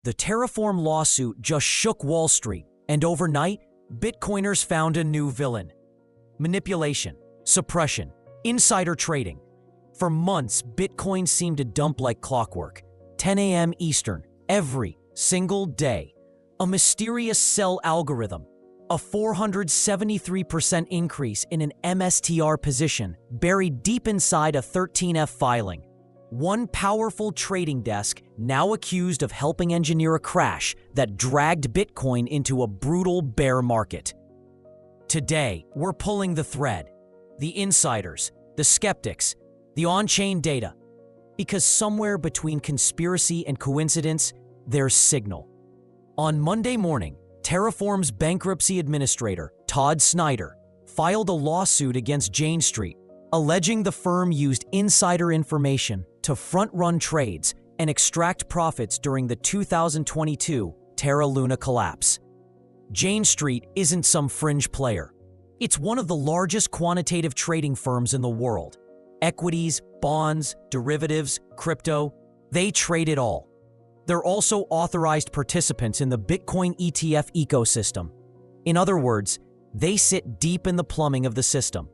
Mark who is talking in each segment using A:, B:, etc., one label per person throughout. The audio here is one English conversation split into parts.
A: The Terraform lawsuit just shook Wall Street, and overnight, Bitcoiners found a new villain. Manipulation, suppression, insider trading. For months, Bitcoin seemed to dump like clockwork, 10 a.m. Eastern, every single day. A mysterious sell algorithm, a 473% increase in an MSTR position buried deep inside a 13F filing. One powerful trading desk now accused of helping engineer a crash that dragged Bitcoin into a brutal bear market. Today, we're pulling the thread. The insiders, the skeptics, the on-chain data. Because somewhere between conspiracy and coincidence, there's signal. On Monday morning, Terraform's bankruptcy administrator, Todd Snyder, filed a lawsuit against Jane Street, alleging the firm used insider information to front-run trades and extract profits during the 2022 Terra Luna collapse. Jane Street isn't some fringe player. It's one of the largest quantitative trading firms in the world. Equities, bonds, derivatives, crypto, they trade it all. They're also authorized participants in the Bitcoin ETF ecosystem. In other words, they sit deep in the plumbing of the system.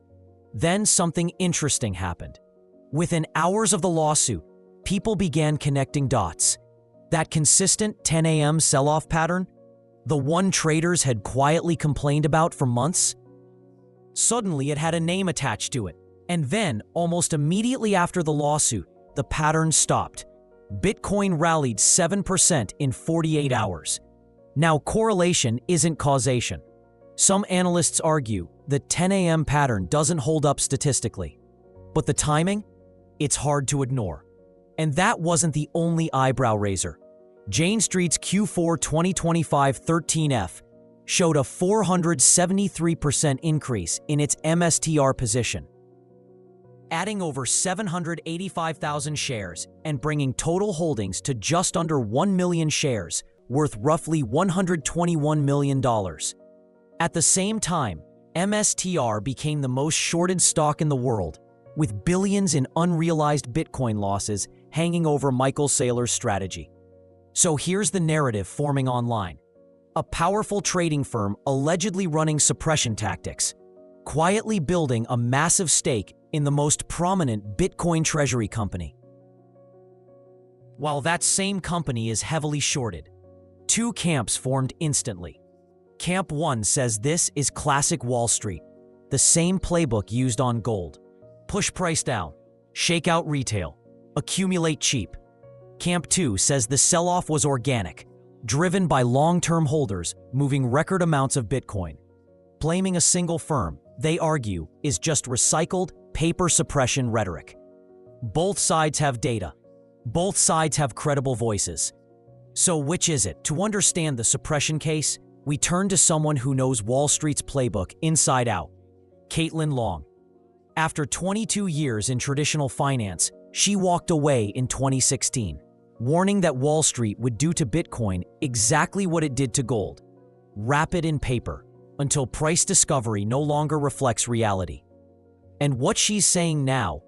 A: Then something interesting happened. Within hours of the lawsuit, people began connecting dots. That consistent 10 a.m. sell-off pattern, the one traders had quietly complained about for months, suddenly it had a name attached to it. And then, almost immediately after the lawsuit, the pattern stopped. Bitcoin rallied 7% in 48 hours. Now, correlation isn't causation. Some analysts argue the 10 a.m. pattern doesn't hold up statistically. But the timing? It's hard to ignore. And that wasn't the only eyebrow raiser. Jane Street's Q4 2025 13F showed a 473% increase in its MSTR position, adding over 785,000 shares and bringing total holdings to just under 1 million shares, worth roughly $121 million. At the same time, MSTR became the most shorted stock in the world, with billions in unrealized Bitcoin losses hanging over Michael Saylor's strategy. So here's the narrative forming online. A powerful trading firm allegedly running suppression tactics, quietly building a massive stake in the most prominent Bitcoin treasury company. While that same company is heavily shorted, two camps formed instantly. Camp 1 says this is classic Wall Street, the same playbook used on gold. Push price down, shake out retail, accumulate cheap. Camp 2 says the sell-off was organic, driven by long-term holders moving record amounts of Bitcoin. Blaming a single firm, they argue, is just recycled paper suppression rhetoric. Both sides have data. Both sides have credible voices. So which is it? To understand the suppression case, we turn to someone who knows Wall Street's playbook inside out, Caitlin Long. After 22 years in traditional finance, she walked away in 2016, warning that Wall Street would do to Bitcoin exactly what it did to gold, wrap it in paper, until price discovery no longer reflects reality. And what she's saying now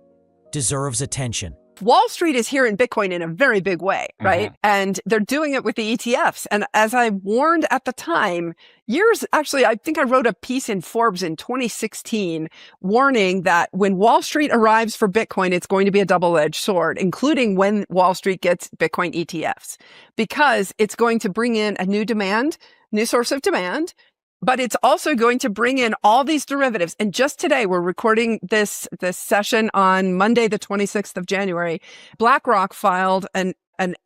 A: deserves attention.
B: Wall Street is here in Bitcoin in a very big way, right? And they're doing it with the ETFs. And as I warned at the time, I think I wrote a piece in Forbes in 2016 warning that when Wall Street arrives for Bitcoin, it's going to be a double-edged sword, including when Wall Street gets Bitcoin ETFs, because it's going to bring in a new source of demand, but it's also going to bring in all these derivatives. And just today, we're recording this session on Monday, the 26th of January. BlackRock filed an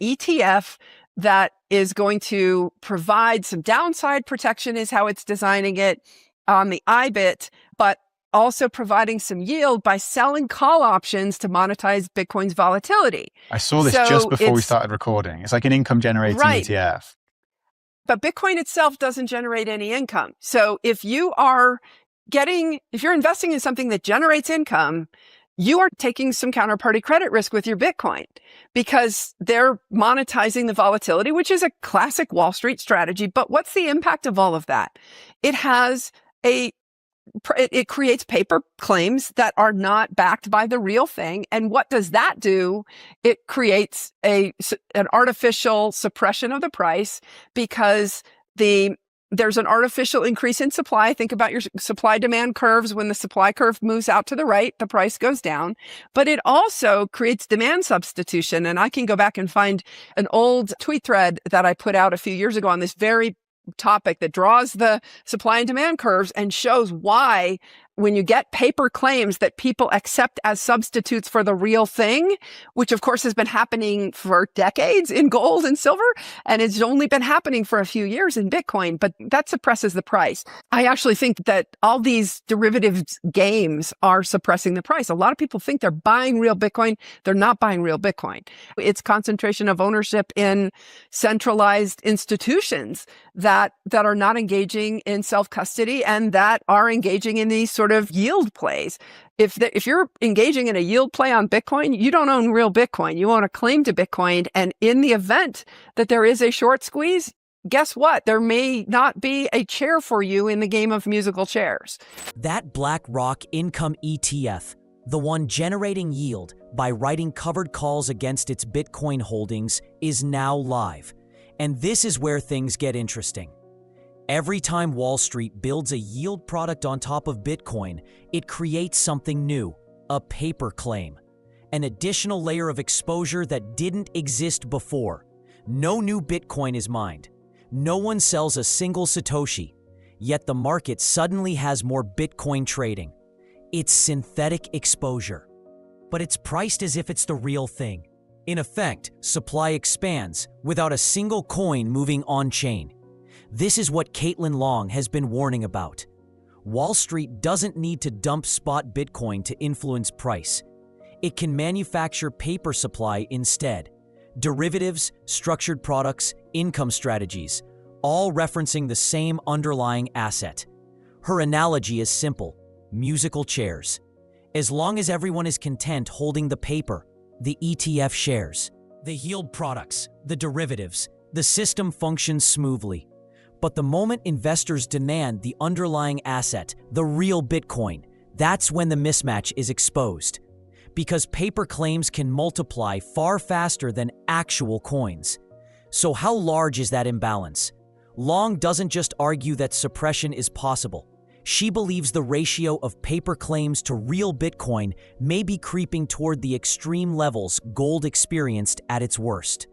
B: ETF that is going to provide some downside protection, is how it's designing it on the IBIT, but also providing some yield by selling call options to monetize Bitcoin's volatility.
C: I saw this just before we started recording. It's like an income generating ETF.
B: But Bitcoin itself doesn't generate any income. So if you're investing in something that generates income, you are taking some counterparty credit risk with your Bitcoin because they're monetizing the volatility, which is a classic Wall Street strategy. But what's the impact of all of that? It has a it creates paper claims that are not backed by the real thing. And what does that do? It creates an artificial suppression of the price because there's an artificial increase in supply. Think about your supply demand curves. When the supply curve moves out to the right, the price goes down, but it also creates demand substitution. And I can go back and find an old tweet thread that I put out a few years ago on this very topic that draws the supply and demand curves and shows why when you get paper claims that people accept as substitutes for the real thing, which of course has been happening for decades in gold and silver, and it's only been happening for a few years in Bitcoin, but that suppresses the price. I actually think that all these derivatives games are suppressing the price. A lot of people think they're buying real Bitcoin. They're not buying real Bitcoin. It's concentration of ownership in centralized institutions that are not engaging in self-custody and that are engaging in these sort of yield plays. If you're engaging in a yield play on Bitcoin, you don't own real Bitcoin. You own a claim to Bitcoin. And in the event that there is a short squeeze, guess what? There may not be a chair for you in the game of musical chairs.
A: That BlackRock income ETF, the one generating yield by writing covered calls against its Bitcoin holdings, is now live. And this is where things get interesting. Every time Wall Street builds a yield product on top of Bitcoin, it creates something new, a paper claim, an additional layer of exposure that didn't exist before. No new Bitcoin is mined. No one sells a single Satoshi, yet the market suddenly has more Bitcoin trading. It's synthetic exposure, but it's priced as if it's the real thing. In effect, supply expands without a single coin moving on-chain. This is what Caitlin Long has been warning about. Wall Street doesn't need to dump spot Bitcoin to influence price. It can manufacture paper supply instead. Derivatives, structured products, income strategies, all referencing the same underlying asset. Her analogy is simple: musical chairs. As long as everyone is content holding the paper, the ETF shares, the yield products, the derivatives, the system functions smoothly. But the moment investors demand the underlying asset, the real Bitcoin, that's when the mismatch is exposed. Because paper claims can multiply far faster than actual coins. So how large is that imbalance? Long doesn't just argue that suppression is possible. She believes the ratio of paper claims to real Bitcoin may be creeping toward the extreme levels gold experienced at its worst.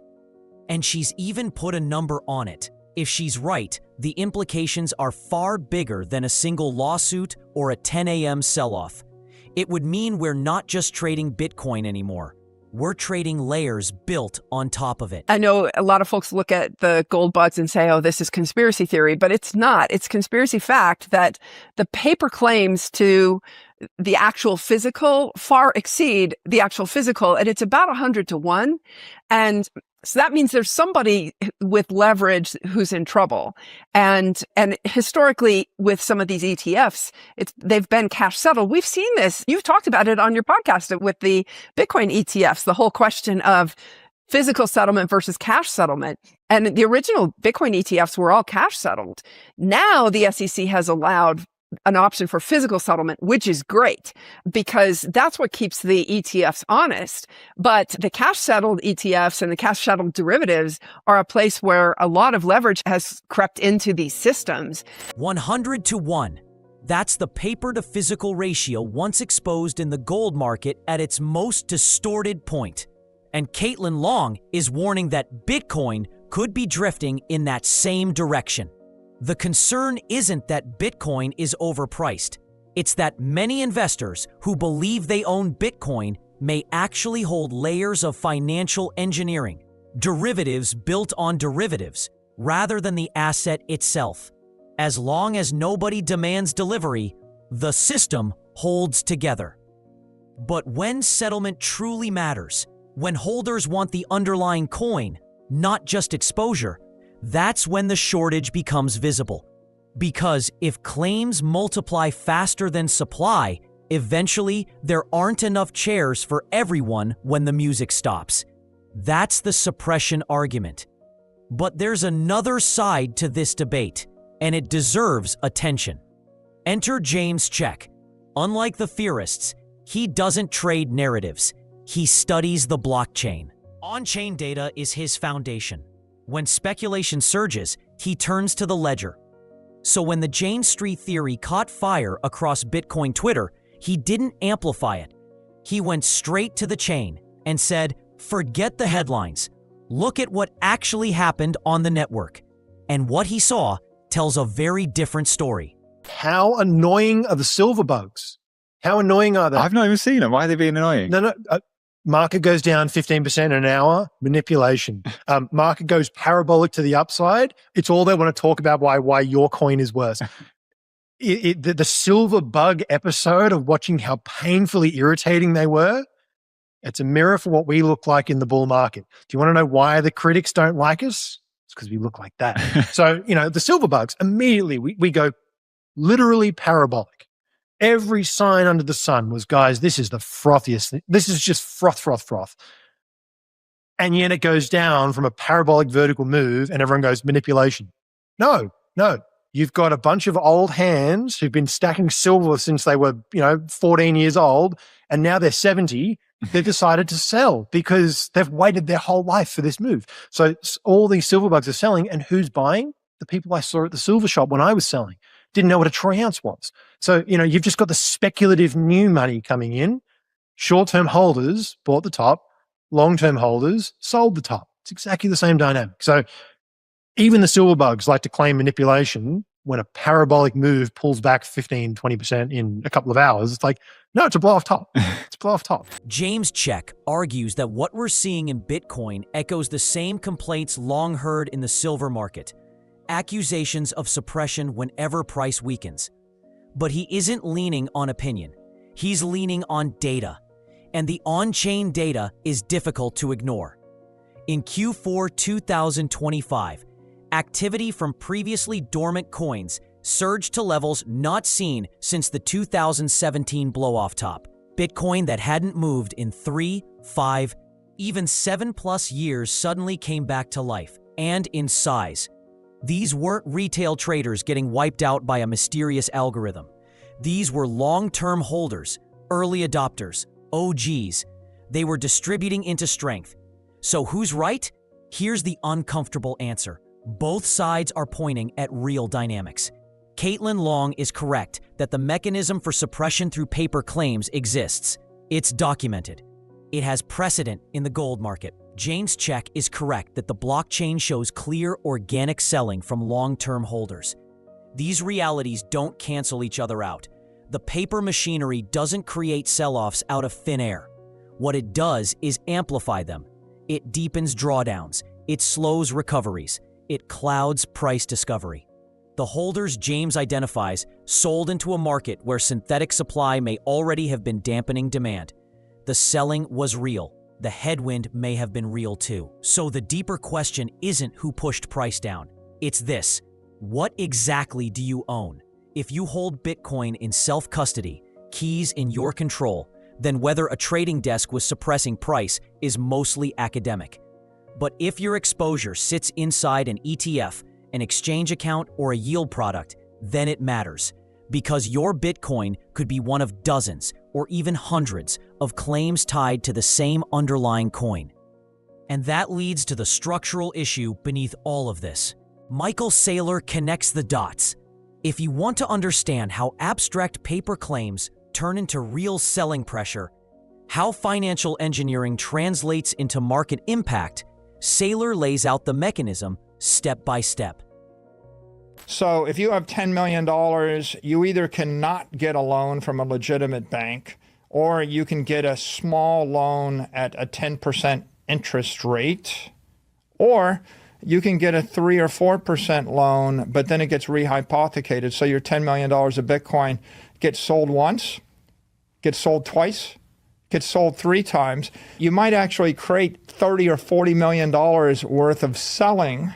A: And she's even put a number on it. If she's right, the implications are far bigger than a single lawsuit or a 10 a.m. sell-off. It would mean we're not just trading Bitcoin anymore. We're trading layers built on top of it.
B: I know a lot of folks look at the gold bugs and say, oh, this is conspiracy theory, but it's not. It's conspiracy fact that the paper claims to the actual physical far exceed the actual physical, and it's about 100 to 1. And so that means there's somebody with leverage who's in trouble. And historically, with some of these ETFs, they've been cash settled. We've seen this. You've talked about it on your podcast with the Bitcoin ETFs, the whole question of physical settlement versus cash settlement. And the original Bitcoin ETFs were all cash settled. Now the SEC has allowed an option for physical settlement, which is great because that's what keeps the ETFs honest. But the cash settled ETFs and the cash settled derivatives are a place where a lot of leverage has crept into these systems.
A: 100 to 1. That's the paper to physical ratio once exposed in the gold market at its most distorted point. And Caitlin Long is warning that Bitcoin could be drifting in that same direction. The concern isn't that Bitcoin is overpriced. It's that many investors who believe they own Bitcoin may actually hold layers of financial engineering, derivatives built on derivatives, rather than the asset itself. As long as nobody demands delivery, the system holds together. But when settlement truly matters, when holders want the underlying coin, not just exposure, that's when the shortage becomes visible. Because if claims multiply faster than supply, eventually there aren't enough chairs for everyone when the music stops. That's the suppression argument. But there's another side to this debate, and it deserves attention. Enter James Check. Unlike the theorists, he doesn't trade narratives. He studies the blockchain. On-chain data is his foundation. When speculation surges, he turns to the ledger. So when the Jane Street theory caught fire across Bitcoin Twitter, he didn't amplify it. He went straight to the chain and said, forget the headlines. Look at what actually happened on the network. And what he saw tells a very different story.
D: How annoying are the silver bugs? How annoying are they?
C: I've not even seen them. Why are they being annoying?
D: No. Market goes down 15% in an hour, manipulation. Market goes parabolic to the upside. It's all they want to talk about why your coin is worse. The silver bug episode of watching how painfully irritating they were, it's a mirror for what we look like in the bull market. Do you want to know why the critics don't like us? It's because we look like that. So, the silver bugs, immediately we go literally parabolic. Every sign under the sun was, guys, this is the frothiest thing. This is just froth. And yet it goes down from a parabolic vertical move and everyone goes, manipulation. No. You've got a bunch of old hands who've been stacking silver since they were, 14 years old, and now they're 70. They've decided to sell because they've waited their whole life for this move. So all these silver bugs are selling, and who's buying? The people I saw at the silver shop when I was selling. Didn't know what a troy ounce was. So, you've just got the speculative new money coming in. Short-term holders bought the top. Long-term holders sold the top. It's exactly the same dynamic. So even the silver bugs like to claim manipulation when a parabolic move pulls back 15, 20% in a couple of hours. It's like, no, it's a blow off top. It's a blow off top.
A: James Check argues that what we're seeing in Bitcoin echoes the same complaints long heard in the silver market. Accusations of suppression whenever price weakens. But he isn't leaning on opinion. He's leaning on data. And the on-chain data is difficult to ignore. In Q4 2025, activity from previously dormant coins surged to levels not seen since the 2017 blow-off top. Bitcoin that hadn't moved in 3, 5, even 7+ years suddenly came back to life, and in size. These weren't retail traders getting wiped out by a mysterious algorithm. These were long-term holders, early adopters, OGs. They were distributing into strength. So who's right? Here's the uncomfortable answer. Both sides are pointing at real dynamics. Caitlin Long is correct that the mechanism for suppression through paper claims exists. It's documented. It has precedent in the gold market. James Check is correct that the blockchain shows clear organic selling from long-term holders. These realities don't cancel each other out. The paper machinery doesn't create sell-offs out of thin air. What it does is amplify them. It deepens drawdowns. It slows recoveries. It clouds price discovery. The holders James identifies sold into a market where synthetic supply may already have been dampening demand. The selling was real. The headwind may have been real too. So the deeper question isn't who pushed price down. It's this: what exactly do you own? If you hold Bitcoin in self-custody, keys in your control, then whether a trading desk was suppressing price is mostly academic. But if your exposure sits inside an ETF, an exchange account, or a yield product, then it matters. Because your Bitcoin could be one of dozens or even hundreds of claims tied to the same underlying coin. And that leads to the structural issue beneath all of this. Michael Saylor connects the dots. If you want to understand how abstract paper claims turn into real selling pressure, how financial engineering translates into market impact, Saylor lays out the mechanism step by step.
E: So if you have $10 million, you either cannot get a loan from a legitimate bank, or you can get a small loan at a 10% interest rate, or you can get a 3 or 4% loan, but then it gets rehypothecated. So your $10 million of Bitcoin gets sold once, gets sold twice, gets sold 3 times. You might actually create $30 or $40 million worth of selling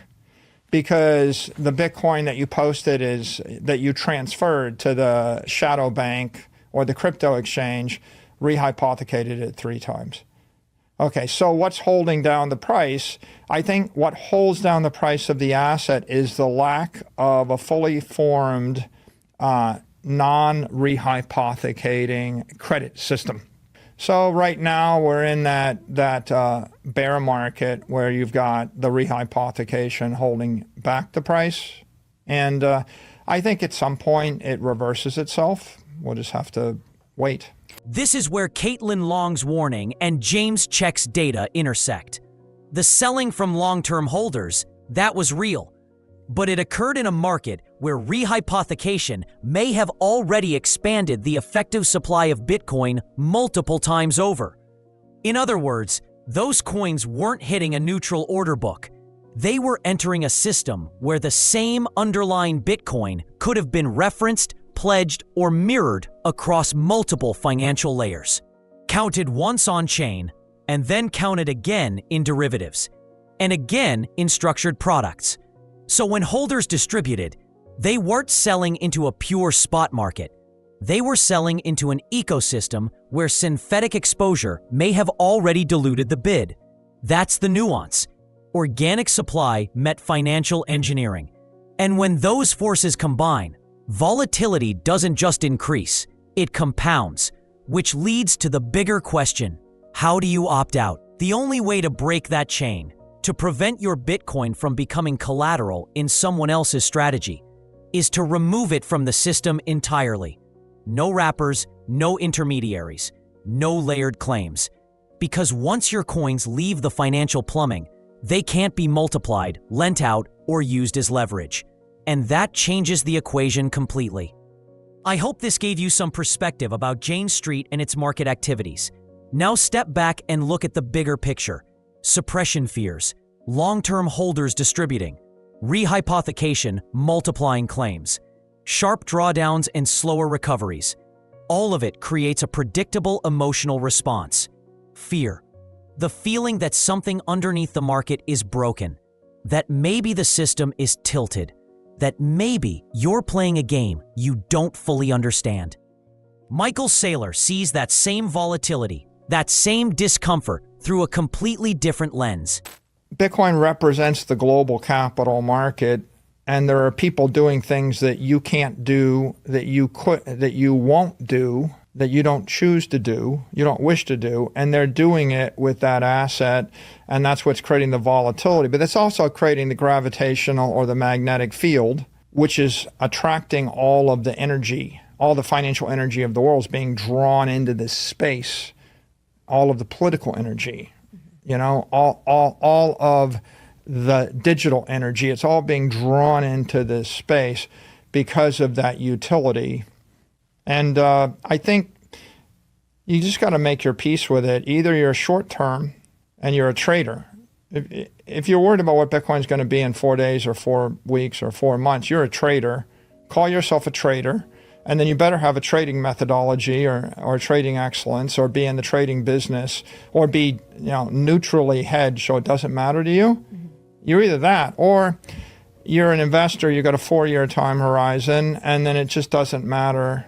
E: because the Bitcoin that you posted is that you transferred to the shadow bank or the crypto exchange, rehypothecated it 3 times. Okay, so what's holding down the price? I think what holds down the price of the asset is the lack of a fully formed non-rehypothecating credit system. So right now we're in that bear market where you've got the rehypothecation holding back the price. And I think at some point it reverses itself. We'll just have to wait.
A: This is where Caitlin Long's warning and James Check's data intersect. The selling from long-term holders, that was real. But it occurred in a market where rehypothecation may have already expanded the effective supply of Bitcoin multiple times over. In other words, those coins weren't hitting a neutral order book. They were entering a system where the same underlying Bitcoin could have been referenced, pledged, or mirrored across multiple financial layers. Counted once on-chain, and then counted again in derivatives, and again in structured products. So when holders distributed, they weren't selling into a pure spot market. They were selling into an ecosystem where synthetic exposure may have already diluted the bid. That's the nuance. Organic supply met financial engineering. And when those forces combine, volatility doesn't just increase, it compounds, which leads to the bigger question: how do you opt out? The only way to break that chain, to prevent your Bitcoin from becoming collateral in someone else's strategy, is to remove it from the system entirely. No wrappers, no intermediaries, no layered claims. Because once your coins leave the financial plumbing, they can't be multiplied, lent out, or used as leverage. And that changes the equation completely. I hope this gave you some perspective about Jane Street and its market activities. Now step back and look at the bigger picture. Suppression fears, long-term holders distributing, rehypothecation multiplying claims, sharp drawdowns and slower recoveries. All of it creates a predictable emotional response. Fear. The feeling that something underneath the market is broken, that maybe the system is tilted, that maybe you're playing a game you don't fully understand. Michael Saylor sees that same volatility, that same discomfort through a completely different lens.
E: Bitcoin represents the global capital market, and there are people doing things that you can't do, that you won't do, that you don't choose to do, you don't wish to do, and they're doing it with that asset, and that's what's creating the volatility. But it's also creating the gravitational or the magnetic field, which is attracting all of the energy, all the financial energy of the world is being drawn into this space, all of the political energy, all of the digital energy. It's all being drawn into this space because of that utility. And I think you just got to make your peace with it. Either you're short term and you're a trader. If you're worried about what Bitcoin's going to be in 4 days or 4 weeks or 4 months, you're a trader. Call yourself a trader. And then you better have a trading methodology or trading excellence, or be in the trading business, or be neutrally hedged so it doesn't matter to you. Mm-hmm. You're either that, or you're an investor, you've got a 4-year time horizon, and then it just doesn't matter